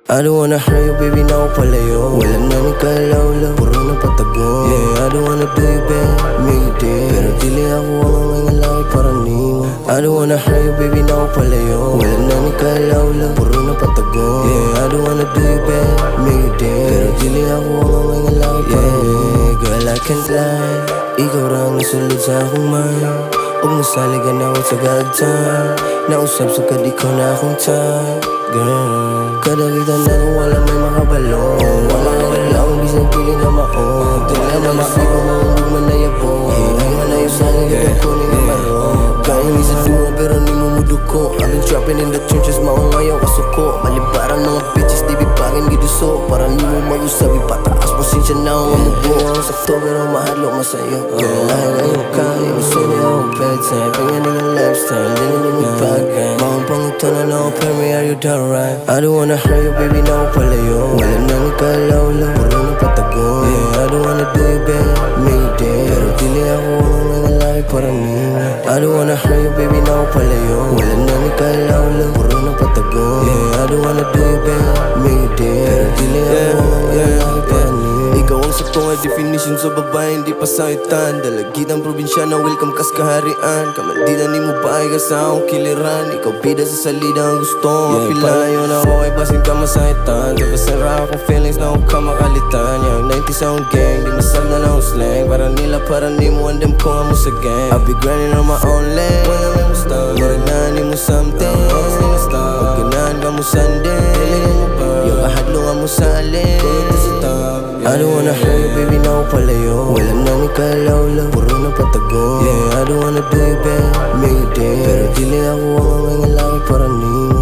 I don't wanna hurt you, baby, na ako palayo. Wala na ni kalawlaw, puro na patago. Yeah, I don't wanna do you bad, make you dead. Pero dili ako ang mga laki para nimo. I don't wanna hurt you, baby, na ako palayo. Wala na ni kalawlaw, puro na patago. Yeah, I don't wanna do you bad, make you dead. Pero dili ako ang mga laki para nimo. Girl, I can't lie, ikaw lang nasulod sa akong mind. Huwag nasaligan ako sa gagtan. Nausap sa kadikaw na akong time. Girl, kadagitan na kung wala may makabalo. Wala akong bisang pili na maon. Tila na masipa mo ang bugman na yabo. Ay manayo sa ligat ako ni Gamaro. Kaya misa tunga pero ni mo muduko. I've been trapping in the trenches, maong ayaw kasuko. Malibaran mga bitches, di bipagin giduso. Para ni mo mag-usap, ipataas pasensya na ang amubo. Ang sakto pero mahalo masayo. Girl, lahat ngayon kaya gusto niya akong bedtime. Pingan ng lifestyle, hindi na mo bagay. Mga pangutunan ako, pero may are you down right? I don't wanna hurt you, baby, na ako palayo. Wala na ni kalawlaw, puro na patago. Yeah, I don't wanna do you bad, make you dead. Pero dili ako ang mga laki para nimo. I don't wanna hurt you, baby, na ako palayo. Wala na ni kalawlaw, puro na patago. Yeah, I don't wanna do you bad, make you dead. Pero dili ako ang mga laki para nimo. Ikaw ang saktong definition sa babae, hindi pa sakitan. Dalagitang probinsya na welcome kas kaharian. Kamandidan ni mo bahay ka sa akong kiliran. Ikaw bida sa salida ang gusto mapilan. Palayo na ako ay basin ka masakitan. Dabasara akong feelings na akong kamakalitan. Yang 90s akong gang, di masal na lang akong slang. Para nila, para ni mo, andam ko nga mo sa gang. I'll be grinding on my own lane. Wala may mo stop, maragnan ni mo something. Pag ganahan ka mo Sunday, yung kahadlo nga mo sa alin. I don't wanna hurt you, baby, na ako palayo. Wala na ni kalawlaw, puro na patago. Yeah, I don't wanna do you bad, make you dead. Pero dili ako ang mga laki para nimo.